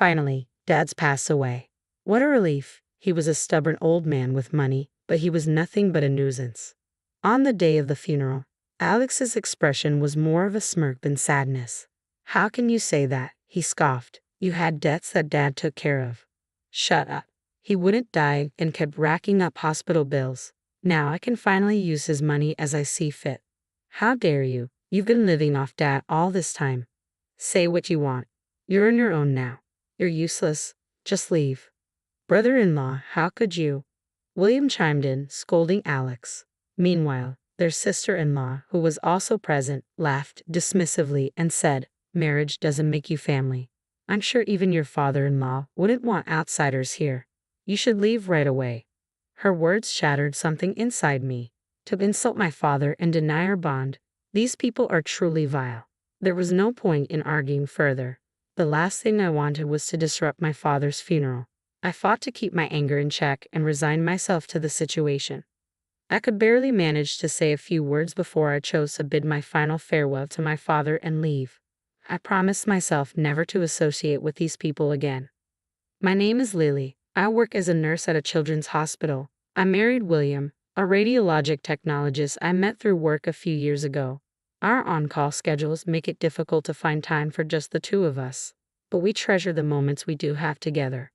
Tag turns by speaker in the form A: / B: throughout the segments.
A: Finally, Dad's passed away. What a relief. He was a stubborn old man with money, but he was nothing but a nuisance. On the day of the funeral, Alex's expression was more of a smirk than sadness. "How can you say that?" he scoffed. "You had debts that Dad took care of." "Shut up. He wouldn't die and kept racking up hospital bills. Now I can finally use his money as I see fit." "How dare you? You've been living off Dad all this time." "Say what you want. You're on your own now. You're useless. Just leave." "Brother-in-law, how could you?" William chimed in, scolding Alex. Meanwhile, their sister-in-law, who was also present, laughed dismissively and said, "Marriage doesn't make you family. I'm sure even your father-in-law wouldn't want outsiders here. You should leave right away." Her words shattered something inside me. To insult my father and deny our bond, these people are truly vile. There was no point in arguing further. The last thing I wanted was to disrupt my father's funeral. I fought to keep my anger in check and resigned myself to the situation. I could barely manage to say a few words before I chose to bid my final farewell to my father and leave. I promised myself never to associate with these people again. "My name is Lily. I work as a nurse at a children's hospital. I married William, a radiologic technologist I met through work a few years ago. Our on-call schedules make it difficult to find time for just the two of us, but we treasure the moments we do have together."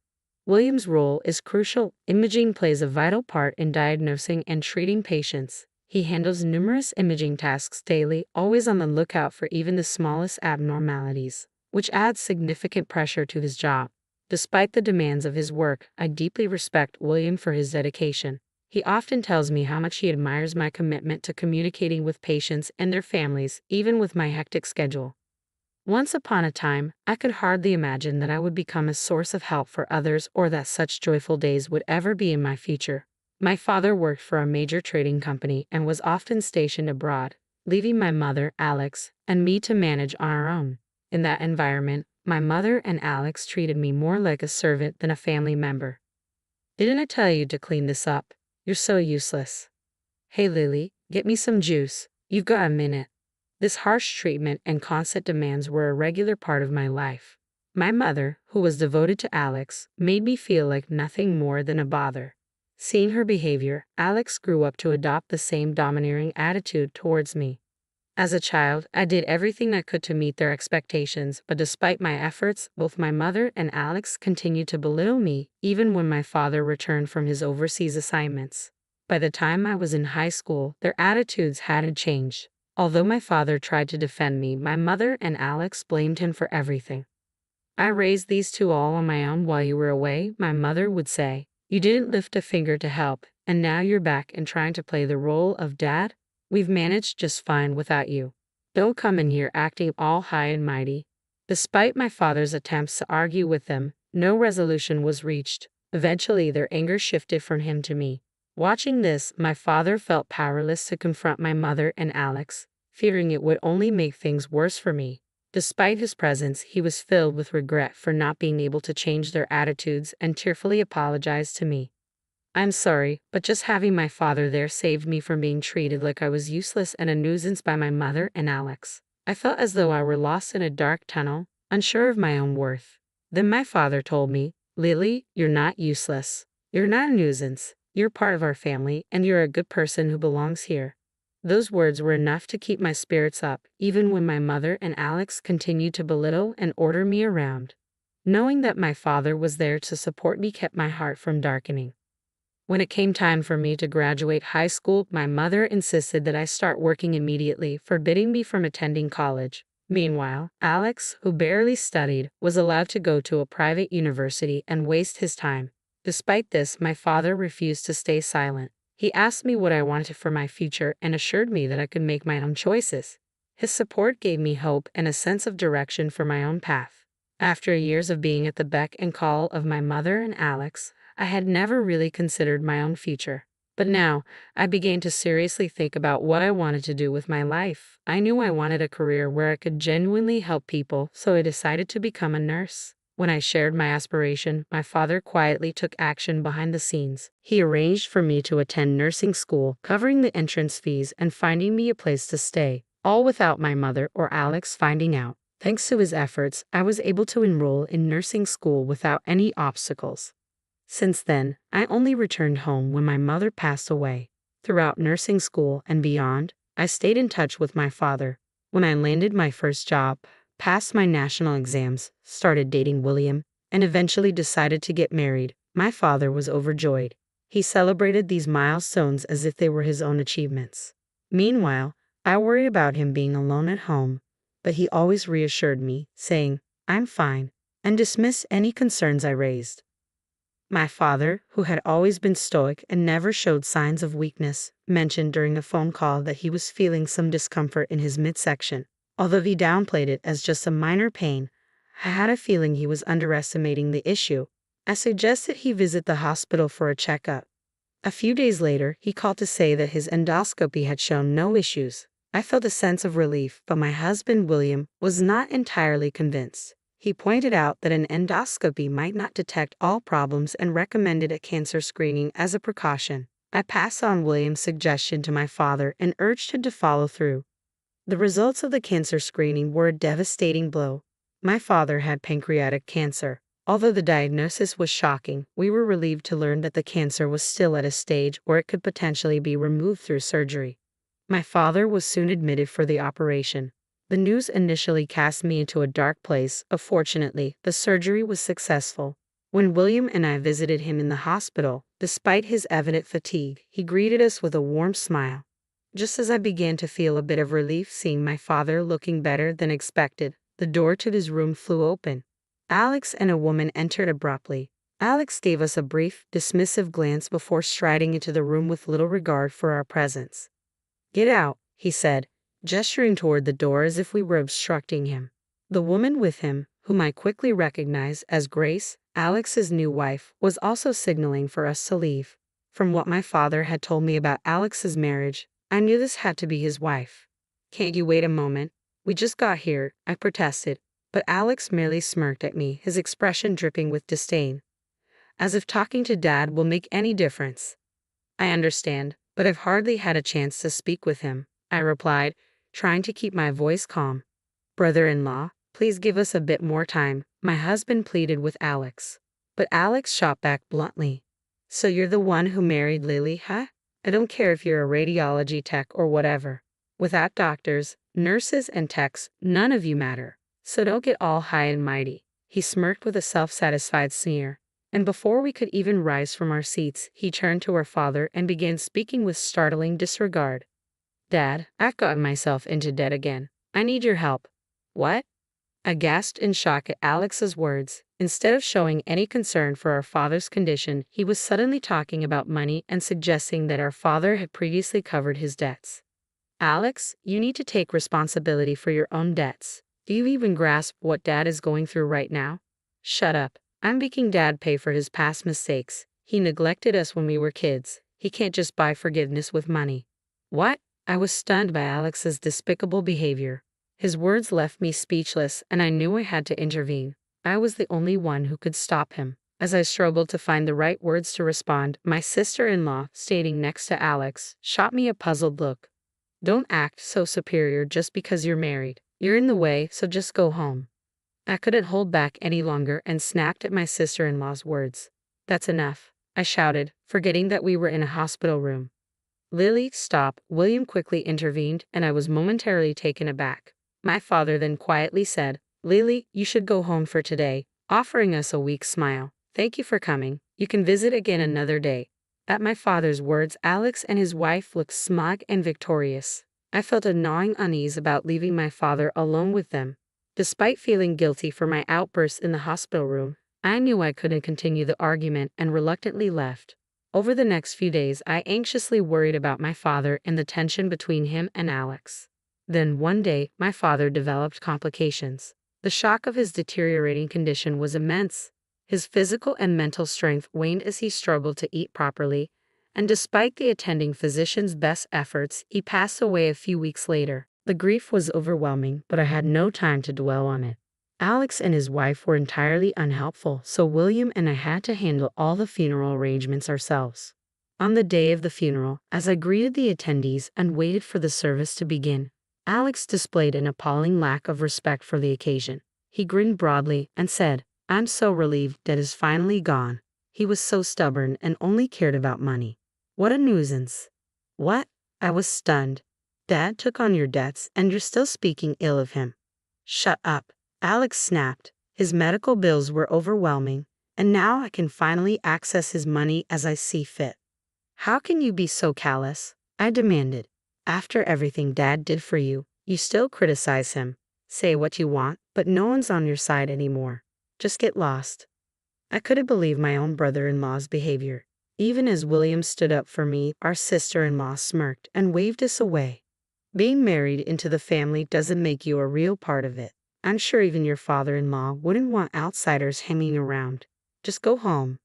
A: William's role is crucial. Imaging plays a vital part in diagnosing and treating patients. He handles numerous imaging tasks daily, always on the lookout for even the smallest abnormalities, which adds significant pressure to his job. Despite the demands of his work, I deeply respect William for his dedication. He often tells me how much he admires my commitment to communicating with patients and their families, even with my hectic schedule. Once upon a time, I could hardly imagine that I would become a source of help for others or that such joyful days would ever be in my future. My father worked for a major trading company and was often stationed abroad, leaving my mother, Alex, and me to manage on our own. In that environment, my mother and Alex treated me more like a servant than a family member. "Didn't I tell you to clean this up? You're so useless." "Hey Lily, get me some juice. You've got a minute." This harsh treatment and constant demands were a regular part of my life. My mother, who was devoted to Alex, made me feel like nothing more than a bother. Seeing her behavior, Alex grew up to adopt the same domineering attitude towards me. As a child, I did everything I could to meet their expectations, but despite my efforts, both my mother and Alex continued to belittle me, even when my father returned from his overseas assignments. By the time I was in high school, their attitudes hadn't changed. Although my father tried to defend me, my mother and Alex blamed him for everything. "I raised these two all on my own while you were away," my mother would say. "You didn't lift a finger to help, and now you're back and trying to play the role of dad? We've managed just fine without you. Don't come in here acting all high and mighty." Despite my father's attempts to argue with them, no resolution was reached. Eventually, their anger shifted from him to me. Watching this, my father felt powerless to confront my mother and Alex, fearing it would only make things worse for me. Despite his presence, he was filled with regret for not being able to change their attitudes and tearfully apologized to me. "I'm sorry, but just having my father there saved me from being treated like I was useless and a nuisance by my mother and Alex. I felt as though I were lost in a dark tunnel, unsure of my own worth." Then my father told me, "Lily, you're not useless. You're not a nuisance. You're part of our family, and you're a good person who belongs here." Those words were enough to keep my spirits up, even when my mother and Alex continued to belittle and order me around. Knowing that my father was there to support me kept my heart from darkening. When it came time for me to graduate high school, my mother insisted that I start working immediately, forbidding me from attending college. Meanwhile, Alex, who barely studied, was allowed to go to a private university and waste his time. Despite this, my father refused to stay silent. He asked me what I wanted for my future and assured me that I could make my own choices. His support gave me hope and a sense of direction for my own path. After years of being at the beck and call of my mother and Alex, I had never really considered my own future. But now, I began to seriously think about what I wanted to do with my life. I knew I wanted a career where I could genuinely help people, so I decided to become a nurse. When I shared my aspiration, my father quietly took action behind the scenes. He arranged for me to attend nursing school, covering the entrance fees and finding me a place to stay, all without my mother or Alex finding out. Thanks to his efforts, I was able to enroll in nursing school without any obstacles. Since then, I only returned home when my mother passed away. Throughout nursing school and beyond, I stayed in touch with my father. When I landed my first job, passed my national exams, started dating William, and eventually decided to get married, my father was overjoyed. He celebrated these milestones as if they were his own achievements. Meanwhile, I worry about him being alone at home, but he always reassured me, saying, "I'm fine," and dismissed any concerns I raised. My father, who had always been stoic and never showed signs of weakness, mentioned during a phone call that he was feeling some discomfort in his midsection. Although he downplayed it as just a minor pain, I had a feeling he was underestimating the issue. I suggested he visit the hospital for a checkup. A few days later, he called to say that his endoscopy had shown no issues. I felt a sense of relief, but my husband, William, was not entirely convinced. He pointed out that an endoscopy might not detect all problems and recommended a cancer screening as a precaution. I passed on William's suggestion to my father and urged him to follow through. The results of the cancer screening were a devastating blow. My father had pancreatic cancer. Although the diagnosis was shocking, we were relieved to learn that the cancer was still at a stage where it could potentially be removed through surgery. My father was soon admitted for the operation. The news initially cast me into a dark place, but fortunately, the surgery was successful. When William and I visited him in the hospital, despite his evident fatigue, he greeted us with a warm smile. Just as I began to feel a bit of relief seeing my father looking better than expected, the door to his room flew open. Alex and a woman entered abruptly. Alex gave us a brief, dismissive glance before striding into the room with little regard for our presence. "Get out," he said, gesturing toward the door as if we were obstructing him. The woman with him, whom I quickly recognized as Grace, Alex's new wife, was also signaling for us to leave. From what my father had told me about Alex's marriage, I knew this had to be his wife. "Can't you wait a moment? We just got here," I protested, but Alex merely smirked at me, his expression dripping with disdain. "As if talking to Dad will make any difference." "I understand, but I've hardly had a chance to speak with him," I replied, trying to keep my voice calm. "Brother-in-law, please give us a bit more time," my husband pleaded with Alex. But Alex shot back bluntly. "So you're the one who married Lily, huh? I don't care if you're a radiology tech or whatever. Without doctors, nurses, and techs, none of you matter. So don't get all high and mighty." He smirked with a self-satisfied sneer. And before we could even rise from our seats, he turned to our father and began speaking with startling disregard. "Dad, I've gotten myself into debt again. I need your help." "What?" I gasped in shock at Alex's words. Instead of showing any concern for our father's condition, he was suddenly talking about money and suggesting that our father had previously covered his debts. "Alex, you need to take responsibility for your own debts. Do you even grasp what Dad is going through right now?" "Shut up. I'm making Dad pay for his past mistakes. He neglected us when we were kids. He can't just buy forgiveness with money." "What?" I was stunned by Alex's despicable behavior. His words left me speechless, and I knew I had to intervene. I was the only one who could stop him. As I struggled to find the right words to respond, my sister-in-law, standing next to Alex, shot me a puzzled look. "Don't act so superior just because you're married. You're in the way, so just go home." I couldn't hold back any longer and snapped at my sister-in-law's words. "That's enough," I shouted, forgetting that we were in a hospital room. "Lily, stop," William quickly intervened, and I was momentarily taken aback. My father then quietly said, "Lily, you should go home for today," offering us a weak smile. "Thank you for coming. You can visit again another day." At my father's words, Alex and his wife looked smug and victorious. I felt a gnawing unease about leaving my father alone with them. Despite feeling guilty for my outbursts in the hospital room, I knew I couldn't continue the argument and reluctantly left. Over the next few days, I anxiously worried about my father and the tension between him and Alex. Then one day, my father developed complications. The shock of his deteriorating condition was immense. His physical and mental strength waned as he struggled to eat properly, and despite the attending physician's best efforts, he passed away a few weeks later. The grief was overwhelming, but I had no time to dwell on it. Alex and his wife were entirely unhelpful, so William and I had to handle all the funeral arrangements ourselves. On the day of the funeral, as I greeted the attendees and waited for the service to begin, Alex displayed an appalling lack of respect for the occasion. He grinned broadly and said, "I'm so relieved Dad is finally gone. He was so stubborn and only cared about money. What a nuisance." "What?" I was stunned. "Dad took on your debts and you're still speaking ill of him." "Shut up," Alex snapped. "His medical bills were overwhelming, and now I can finally access his money as I see fit." "How can you be so callous?" I demanded. "After everything Dad did for you, you still criticize him. Say what you want, but no one's on your side anymore. Just get lost." I couldn't believe my own brother-in-law's behavior. Even as William stood up for me, our sister-in-law smirked and waved us away. "Being married into the family doesn't make you a real part of it. I'm sure even your father-in-law wouldn't want outsiders hanging around. Just go home."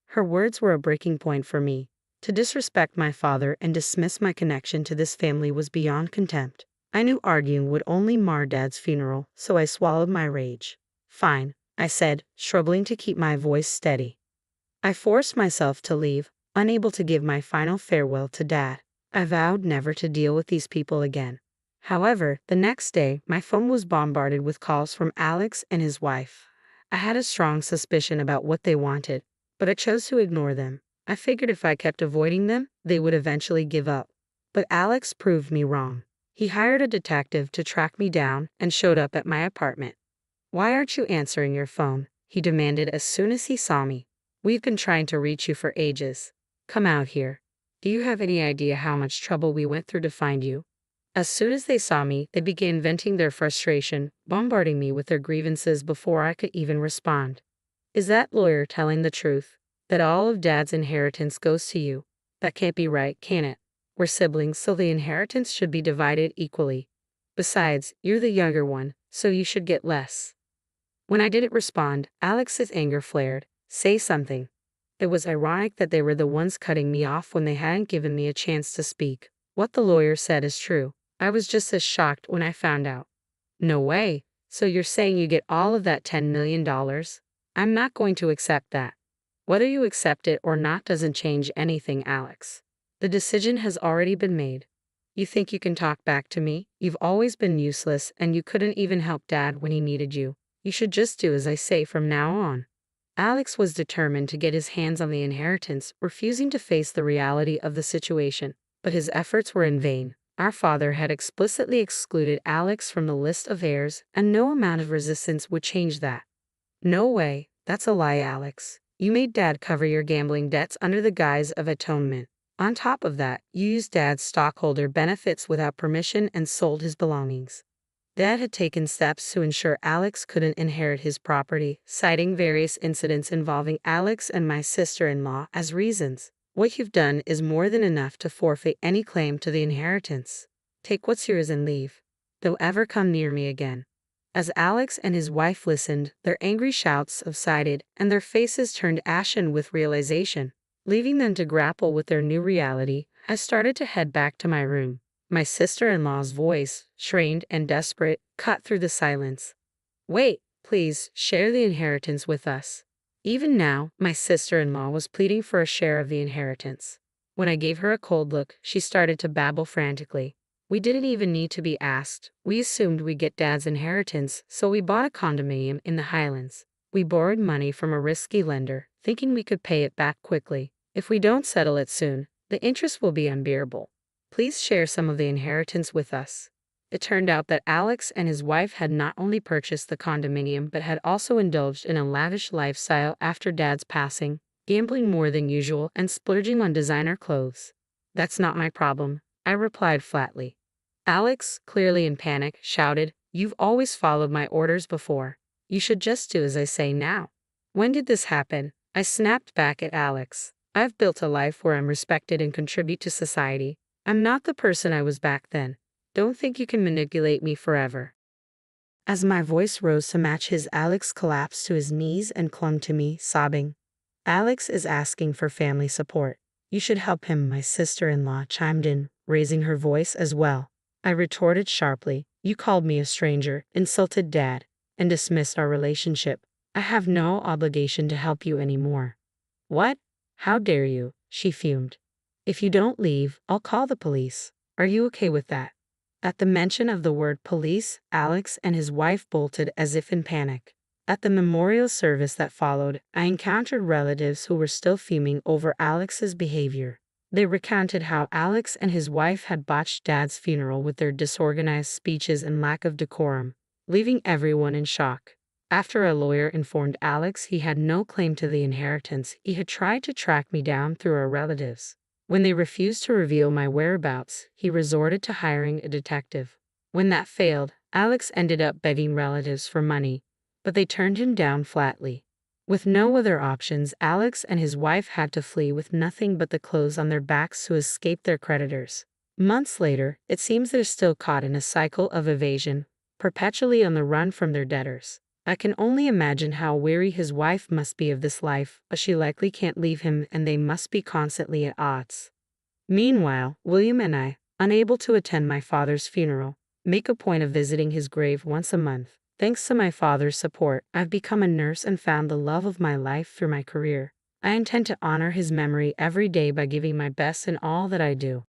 A: Her words were a breaking point for me. To disrespect my father and dismiss my connection to this family was beyond contempt. I knew arguing would only mar Dad's funeral, so I swallowed my rage. "Fine," I said, struggling to keep my voice steady. I forced myself to leave, unable to give my final farewell to Dad. I vowed never to deal with these people again. However, the next day, my phone was bombarded with calls from Alex and his wife. I had a strong suspicion about what they wanted, but I chose to ignore them. I figured if I kept avoiding them, they would eventually give up. But Alex proved me wrong. He hired a detective to track me down and showed up at my apartment. "Why aren't you answering your phone?" he demanded as soon as he saw me. "We've been trying to reach you for ages. Come out here. Do you have any idea how much trouble we went through to find you?" As soon as they saw me, they began venting their frustration, bombarding me with their grievances before I could even respond. "Is that lawyer telling the truth? That all of Dad's inheritance goes to you? That can't be right, can it? We're siblings, so the inheritance should be divided equally. Besides, you're the younger one, so you should get less." When I didn't respond, Alex's anger flared. "Say something." It was ironic that they were the ones cutting me off when they hadn't given me a chance to speak. What the lawyer said is true. I was just as shocked when I found out. "No way. So you're saying you get all of that $10 million? I'm not going to accept that." "Whether you accept it or not doesn't change anything, Alex. The decision has already been made. You think you can talk back to me? You've always been useless and you couldn't even help Dad when he needed you. You should just do as I say from now on." Alex was determined to get his hands on the inheritance, refusing to face the reality of the situation. But his efforts were in vain. Our father had explicitly excluded Alex from the list of heirs, and no amount of resistance would change that. "No way. That's a lie, Alex. You made Dad cover your gambling debts under the guise of atonement. On top of that, you used Dad's stockholder benefits without permission and sold his belongings." Dad had taken steps to ensure Alex couldn't inherit his property, citing various incidents involving Alex and my sister-in-law as reasons. "What you've done is more than enough to forfeit any claim to the inheritance. Take what's yours and leave. Don't ever come near me again." As Alex and his wife listened, their angry shouts subsided and their faces turned ashen with realization. Leaving them to grapple with their new reality, I started to head back to my room. My sister-in-law's voice, strained and desperate, cut through the silence. "Wait, please, share the inheritance with us." Even now, my sister-in-law was pleading for a share of the inheritance. When I gave her a cold look, she started to babble frantically. "We didn't even need to be asked. We assumed we'd get Dad's inheritance, so we bought a condominium in the Highlands. We borrowed money from a risky lender, thinking we could pay it back quickly. If we don't settle it soon, the interest will be unbearable. Please share some of the inheritance with us." It turned out that Alex and his wife had not only purchased the condominium but had also indulged in a lavish lifestyle after Dad's passing, gambling more than usual and splurging on designer clothes. "That's not my problem," I replied flatly. Alex, clearly in panic, shouted, "You've always followed my orders before. You should just do as I say now." "When did this happen?" I snapped back at Alex. "I've built a life where I'm respected and contribute to society. I'm not the person I was back then. Don't think you can manipulate me forever." As my voice rose to match his, Alex collapsed to his knees and clung to me, sobbing. "Alex is asking for family support. You should help him," my sister-in-law chimed in, raising her voice as well. I retorted sharply, "You called me a stranger, insulted Dad, and dismissed our relationship. I have no obligation to help you anymore." "What? How dare you?" she fumed. "If you don't leave, I'll call the police. Are you okay with that?" At the mention of the word police, Alex and his wife bolted as if in panic. At the memorial service that followed, I encountered relatives who were still fuming over Alex's behavior. They recounted how Alex and his wife had botched Dad's funeral with their disorganized speeches and lack of decorum, leaving everyone in shock. After a lawyer informed Alex he had no claim to the inheritance, he had tried to track me down through our relatives. When they refused to reveal my whereabouts, he resorted to hiring a detective. When that failed, Alex ended up begging relatives for money, but they turned him down flatly. With no other options, Alex and his wife had to flee with nothing but the clothes on their backs to escape their creditors. Months later, it seems they're still caught in a cycle of evasion, perpetually on the run from their debtors. I can only imagine how weary his wife must be of this life, but she likely can't leave him and they must be constantly at odds. Meanwhile, William and I, unable to attend my father's funeral, make a point of visiting his grave once a month. Thanks to my father's support, I've become a nurse and found the love of my life through my career. I intend to honor his memory every day by giving my best in all that I do.